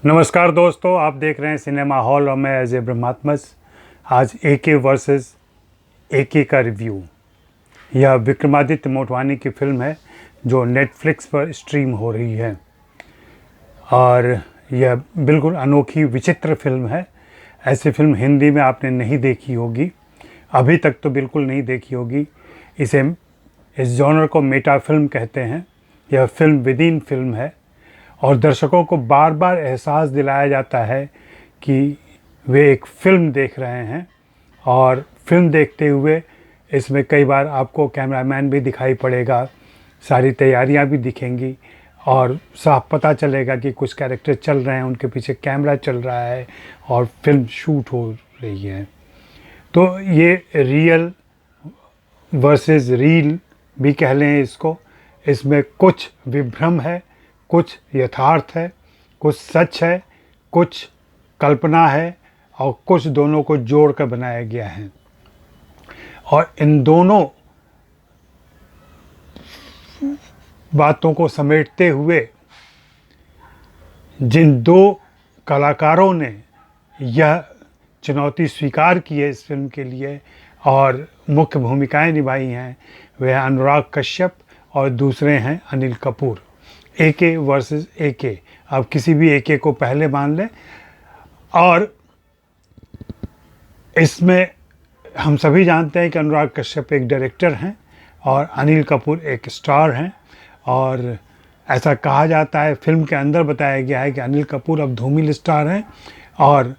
नमस्कार दोस्तों, आप देख रहे हैं सिनेमा हॉल और मैं अजय ब्रह्मात्मज। आज एके वर्सेस एके का रिव्यू। यह विक्रमादित्य मोटवानी की फिल्म है जो नेटफ्लिक्स पर स्ट्रीम हो रही है और यह बिल्कुल अनोखी विचित्र फिल्म है। ऐसी फिल्म हिंदी में आपने नहीं देखी होगी, अभी तक तो बिल्कुल नहीं देखी होगी। इस जॉनर को मेटा फिल्म कहते हैं। यह फिल्म विदिन फिल्म है और दर्शकों को बार बार एहसास दिलाया जाता है कि वे एक फ़िल्म देख रहे हैं। और फिल्म देखते हुए इसमें कई बार आपको कैमरामैन भी दिखाई पड़ेगा, सारी तैयारियां भी दिखेंगी और साफ पता चलेगा कि कुछ कैरेक्टर चल रहे हैं, उनके पीछे कैमरा चल रहा है और फिल्म शूट हो रही है। तो ये रियल वर्सेस रील भी कह लें इसको। इसमें कुछ विभ्रम है, कुछ यथार्थ है, कुछ सच है, कुछ कल्पना है और कुछ दोनों को जोड़कर बनाया गया है। और इन दोनों बातों को समेटते हुए जिन दो कलाकारों ने यह चुनौती स्वीकार की है इस फिल्म के लिए और मुख्य भूमिकाएं निभाई हैं, वे अनुराग कश्यप और दूसरे हैं Anil Kapoor. AK versus AK, आप किसी भी एके को पहले मान लें। और इसमें हम सभी जानते हैं कि अनुराग कश्यप एक डायरेक्टर हैं और अनिल कपूर एक स्टार हैं। और ऐसा कहा जाता है, फिल्म के अंदर बताया गया है कि अनिल कपूर अब धूमिल स्टार हैं और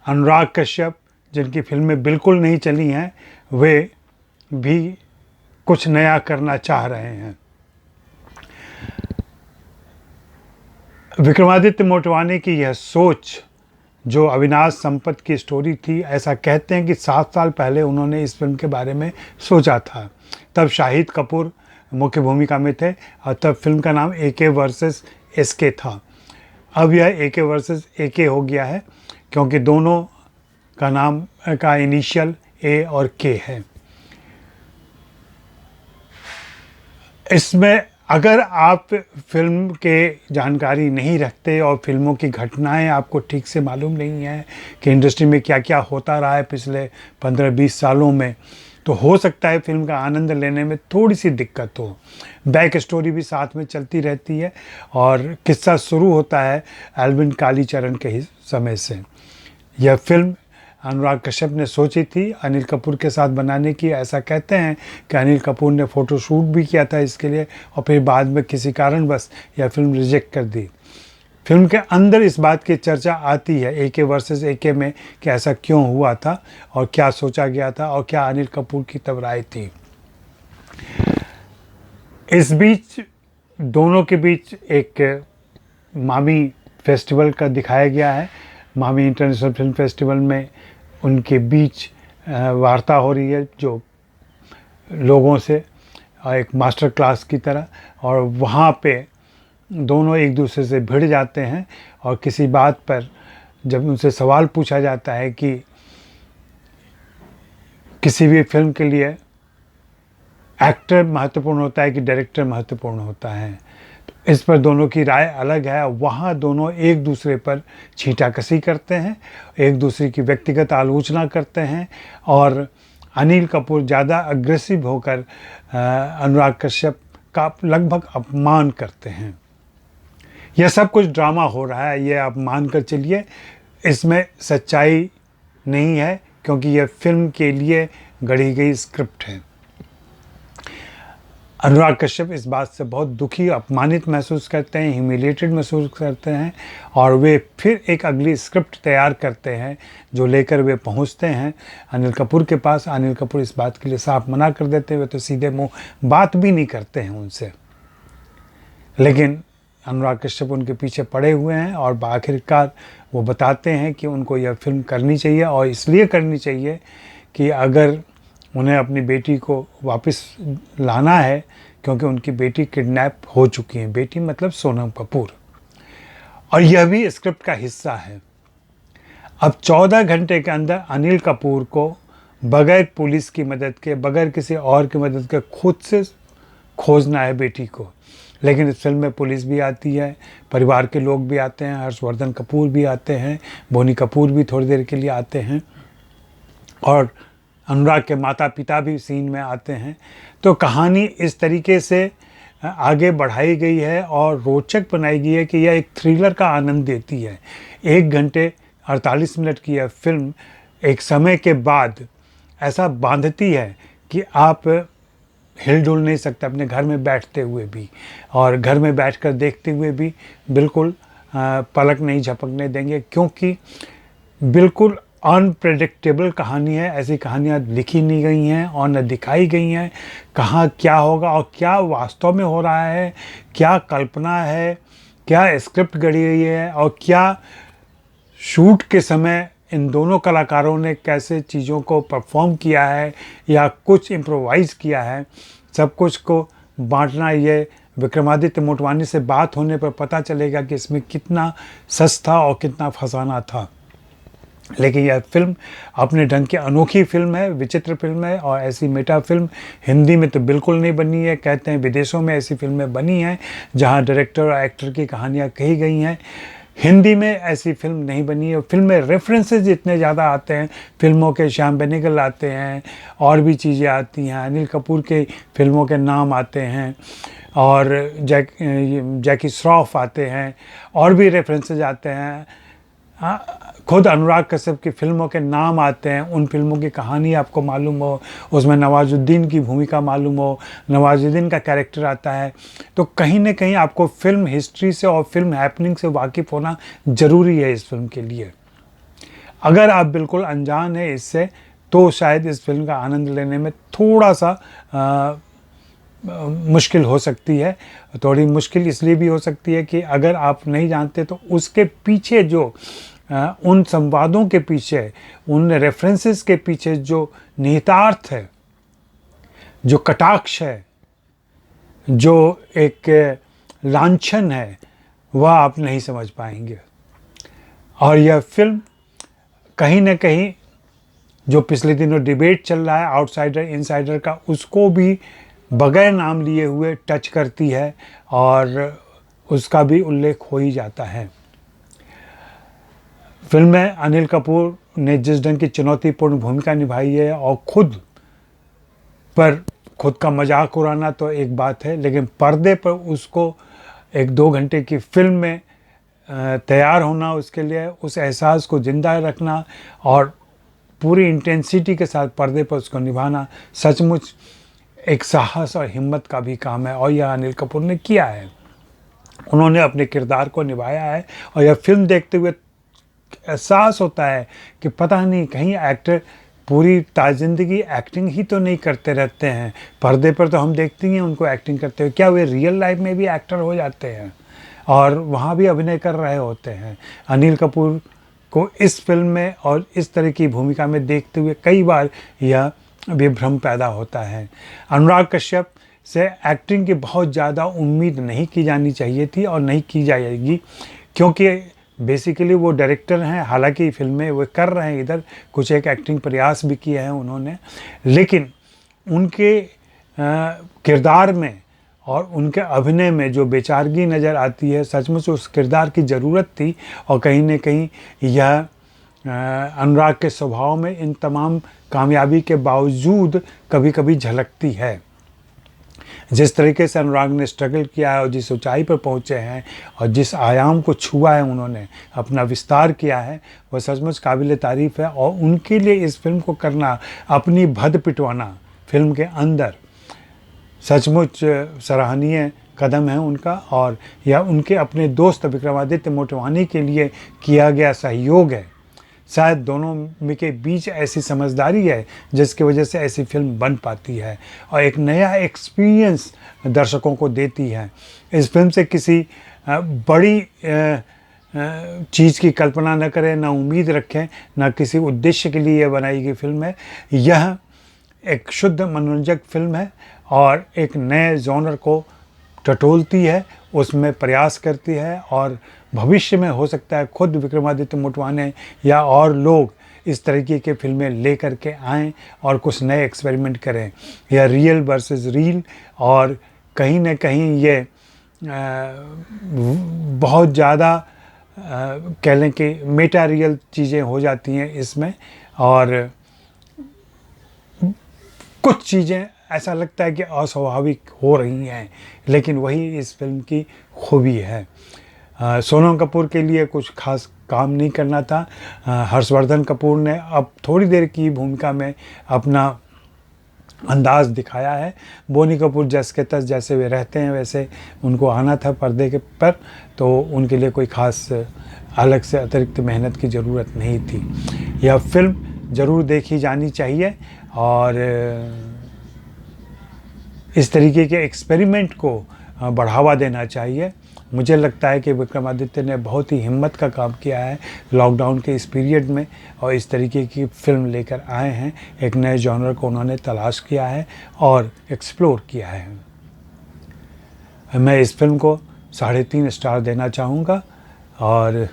अनुराग कश्यप, जिनकी फिल्में बिल्कुल नहीं चली हैं, वे भी कुछ नया करना चाह रहे हैं। विक्रमादित्य मोटवानी की यह सोच जो अविनाश संपत की स्टोरी थी, ऐसा कहते हैं कि 7 साल पहले उन्होंने इस फिल्म के बारे में सोचा था। तब शाहिद कपूर मुख्य भूमिका में थे और तब फिल्म का नाम एके वर्सेस एसके था। अब यह एके वर्सेस एके हो गया है क्योंकि दोनों का नाम का इनिशियल ए और के है। इसमें अगर आप फिल्म के जानकारी नहीं रखते और फिल्मों की घटनाएं आपको ठीक से मालूम नहीं है कि इंडस्ट्री में क्या क्या होता रहा है पिछले 15-20 सालों में, तो हो सकता है फिल्म का आनंद लेने में थोड़ी सी दिक्कत हो। बैक स्टोरी भी साथ में चलती रहती है और किस्सा शुरू होता है अरविंद कालीचरण के ही समय से। यह फिल्म अनुराग कश्यप ने सोची थी अनिल कपूर के साथ बनाने की। ऐसा कहते हैं कि अनिल कपूर ने फ़ोटोशूट भी किया था इसके लिए और फिर बाद में किसी कारणवश यह फिल्म रिजेक्ट कर दी। फिल्म के अंदर इस बात की चर्चा आती है एके वर्सेस एके में कि ऐसा क्यों हुआ था और क्या सोचा गया था और क्या अनिल कपूर की तब राय थी। इस बीच दोनों के बीच एक मामी फेस्टिवल का दिखाया गया है। मामी इंटरनेशनल फिल्म फेस्टिवल में उनके बीच वार्ता हो रही है जो लोगों से, एक मास्टर क्लास की तरह। और वहाँ पे दोनों एक दूसरे से भिड़ जाते हैं और किसी बात पर जब उनसे सवाल पूछा जाता है कि किसी भी फिल्म के लिए एक्टर महत्वपूर्ण होता है कि डायरेक्टर महत्वपूर्ण होता है, तो इस पर दोनों की राय अलग है। वहाँ दोनों एक दूसरे पर छींटाकशी करते हैं, एक दूसरे की व्यक्तिगत आलोचना करते हैं और अनिल कपूर ज़्यादा अग्रेसिव होकर अनुराग कश्यप का लगभग अपमान करते हैं। यह सब कुछ ड्रामा हो रहा है, ये आप मान कर चलिए। इसमें सच्चाई नहीं है क्योंकि यह फिल्म के लिए गढ़ी गई स्क्रिप्ट है। अनुराग कश्यप इस बात से बहुत दुखी, अपमानित महसूस करते हैं, ह्यूमिलेटेड महसूस करते हैं और वे फिर एक अगली स्क्रिप्ट तैयार करते हैं जो लेकर वे पहुंचते हैं अनिल कपूर के पास। अनिल कपूर इस बात के लिए साफ मना कर देते हैं, वे तो सीधे मुंह बात भी नहीं करते हैं उनसे। लेकिन अनुराग कश्यप उनके पीछे पड़े हुए हैं और आखिरकार वो बताते हैं कि उनको यह फिल्म करनी चाहिए और इसलिए करनी चाहिए कि अगर उन्हें अपनी बेटी को वापस लाना है क्योंकि उनकी बेटी किडनैप हो चुकी है। बेटी मतलब सोनम कपूर। और यह भी स्क्रिप्ट का हिस्सा है। अब 14 घंटे के अंदर अनिल कपूर को बगैर पुलिस की मदद के, बगैर किसी और की मदद के खुद से खोजना है बेटी को। लेकिन इस फिल्म में पुलिस भी आती है, परिवार के लोग भी आते हैं, हर्षवर्धन कपूर भी आते हैं, बोनी कपूर भी थोड़ी देर के लिए आते हैं और अनुराग के माता पिता भी सीन में आते हैं। तो कहानी इस तरीके से आगे बढ़ाई गई है और रोचक बनाई गई है कि यह एक थ्रिलर का आनंद देती है। 1 घंटे 48 मिनट की यह फिल्म एक समय के बाद ऐसा बांधती है कि आप हिल-डुल नहीं सकते अपने घर में बैठते हुए भी, और घर में बैठकर देखते हुए भी बिल्कुल पलक नहीं झपकने देंगे, क्योंकि बिल्कुल अनप्रेडिक्टेबल कहानी है। ऐसी कहानियाँ लिखी नहीं गई हैं और न दिखाई गई हैं। कहाँ क्या होगा और क्या वास्तव में हो रहा है, क्या कल्पना है, क्या स्क्रिप्ट गढ़ी गई है और क्या शूट के समय इन दोनों कलाकारों ने कैसे चीज़ों को परफॉर्म किया है या कुछ इम्प्रोवाइज़ किया है, सब कुछ को बांटना, ये विक्रमादित्य मोटवानी से बात होने पर पता चलेगा कि इसमें कितना सच था और कितना फसाना था। लेकिन यह फिल्म अपने ढंग की अनोखी फिल्म है, विचित्र फिल्म है, और ऐसी मेटा फिल्म हिंदी में तो बिल्कुल नहीं बनी है। कहते हैं विदेशों में ऐसी फिल्में बनी हैं जहां डायरेक्टर और एक्टर की कहानियां कही गई हैं। हिंदी में ऐसी फिल्म नहीं बनी है। फिल्म में रेफरेंसेस इतने ज़्यादा आते हैं, फिल्मों के श्याम बेनेगल आते हैं और भी चीज़ें आती हैं, अनिल कपूर के फिल्मों के नाम आते हैं और जैकी श्रॉफ आते हैं और भी रेफरेंसेस आते हैं। खुद अनुराग कश्यप की फिल्मों के नाम आते हैं, उन फिल्मों की कहानी आपको मालूम हो, उसमें नवाजुद्दीन की भूमिका मालूम हो, नवाजुद्दीन का कैरेक्टर आता है, तो कहीं ना कहीं आपको फिल्म हिस्ट्री से और फिल्म हैपनिंग से वाकिफ़ होना ज़रूरी है इस फिल्म के लिए। अगर आप बिल्कुल अनजान हैं इससे, तो शायद इस फिल्म का आनंद लेने में थोड़ा सा मुश्किल हो सकती है। थोड़ी मुश्किल इसलिए भी हो सकती है कि अगर आप नहीं जानते तो उसके पीछे जो उन संवादों के पीछे, उन रेफरेंसेस के पीछे जो निहितार्थ है, जो कटाक्ष है, जो एक लांछन है, वह आप नहीं समझ पाएंगे। और यह फिल्म कहीं ना कहीं जो पिछले दिनों डिबेट चल रहा है आउटसाइडर इनसाइडर का, उसको भी बगैर नाम लिए हुए टच करती है और उसका भी उल्लेख हो ही जाता है। फिल्म में अनिल कपूर ने जिस ढंग की चुनौतीपूर्ण भूमिका निभाई है और खुद का मजाक उड़ाना तो एक बात है, लेकिन पर्दे पर उसको 1-2 घंटे की फिल्म में तैयार होना, उसके लिए उस एहसास को ज़िंदा रखना और पूरी इंटेंसिटी के साथ पर्दे पर उसको निभाना सचमुच एक साहस और हिम्मत का भी काम है, और यह अनिल कपूर ने किया है। उन्होंने अपने किरदार को निभाया है और यह फिल्म देखते हुए एहसास होता है कि पता नहीं कहीं एक्टर पूरी ताज़िंदगी एक्टिंग ही तो नहीं करते रहते हैं। पर्दे पर तो हम देखते हैं उनको एक्टिंग करते हुए, क्या वे रियल लाइफ में भी एक्टर हो जाते हैं और वहाँ भी अभिनय कर रहे होते हैं। अनिल कपूर को इस फिल्म में और इस तरह की भूमिका में देखते हुए कई बार यह विभ्रम पैदा होता है। अनुराग कश्यप से एक्टिंग की बहुत ज़्यादा उम्मीद नहीं की जानी चाहिए थी और नहीं की जाएगी, क्योंकि बेसिकली वो डायरेक्टर हैं। हालांकि फिल्में वो कर रहे हैं, इधर कुछ एक एक्टिंग प्रयास भी किए हैं उन्होंने, लेकिन उनके किरदार में और उनके अभिनय में जो बेचारगी नज़र आती है, सचमुच उस किरदार की ज़रूरत थी और कहीं न कहीं यह अनुराग के स्वभाव में इन तमाम कामयाबी के बावजूद कभी कभी झलकती है। जिस तरीके से अनुराग ने स्ट्रगल किया है और जिस ऊंचाई पर पहुंचे हैं और जिस आयाम को छुआ है, उन्होंने अपना विस्तार किया है, वह सचमुच काबिल तारीफ़ है। और उनके लिए इस फिल्म को करना, अपनी भद पिटवाना फिल्म के अंदर, सचमुच सराहनीय कदम है उनका। और यह उनके अपने दोस्त विक्रमादित्य मोटवानी के लिए किया गया सहयोग है। शायद दोनों के बीच ऐसी समझदारी है जिसकी वजह से ऐसी फिल्म बन पाती है और एक नया एक्सपीरियंस दर्शकों को देती है। इस फिल्म से किसी बड़ी चीज़ की कल्पना न करें, ना उम्मीद रखें, ना किसी उद्देश्य के लिए यह बनाई गई फिल्म है। यह एक शुद्ध मनोरंजक फिल्म है और एक नए जॉनर को टटोलती है, उसमें प्रयास करती है और भविष्य में हो सकता है खुद विक्रमादित्य मोटवानी या और लोग इस तरीके के फिल्में लेकर के आएँ और कुछ नए एक्सपेरिमेंट करें। यह रियल वर्सेस रील और कहीं न कहीं ये बहुत ज़्यादा कह लें कि मेटा रियल चीज़ें हो जाती हैं इसमें, और कुछ चीज़ें ऐसा लगता है कि अस्वाभाविक हो रही हैं, लेकिन वही इस फिल्म की खूबी है। सोनम कपूर के लिए कुछ खास काम नहीं करना था। हर्षवर्धन कपूर ने अब थोड़ी देर की भूमिका में अपना अंदाज दिखाया है। बोनी कपूर जस के तस जैसे वे रहते हैं वैसे उनको आना था पर्दे के पर, तो उनके लिए कोई ख़ास अलग से अतिरिक्त मेहनत की ज़रूरत नहीं थी। यह फिल्म ज़रूर देखी जानी चाहिए, और इस तरीके के एक्सपेरिमेंट को बढ़ावा देना चाहिए। मुझे लगता है कि विक्रमादित्य ने बहुत ही हिम्मत का काम किया है लॉकडाउन के इस पीरियड में, और इस तरीके की फिल्म लेकर आए हैं। एक नए जॉनर को उन्होंने तलाश किया है और एक्सप्लोर किया है। मैं इस फिल्म को 3.5 स्टार देना चाहूँगा, और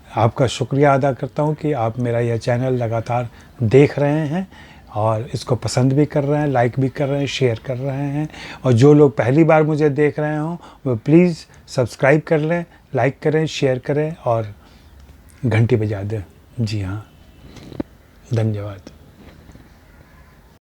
आपका शुक्रिया अदा करता हूँ कि आप मेरा यह चैनल लगातार देख रहे हैं और इसको पसंद भी कर रहे हैं, लाइक भी कर रहे हैं, शेयर कर रहे हैं। और जो लोग पहली बार मुझे देख रहे हों वो प्लीज़ सब्सक्राइब कर लें, लाइक करें, शेयर करें और घंटी बजा दें। जी हाँ, धन्यवाद।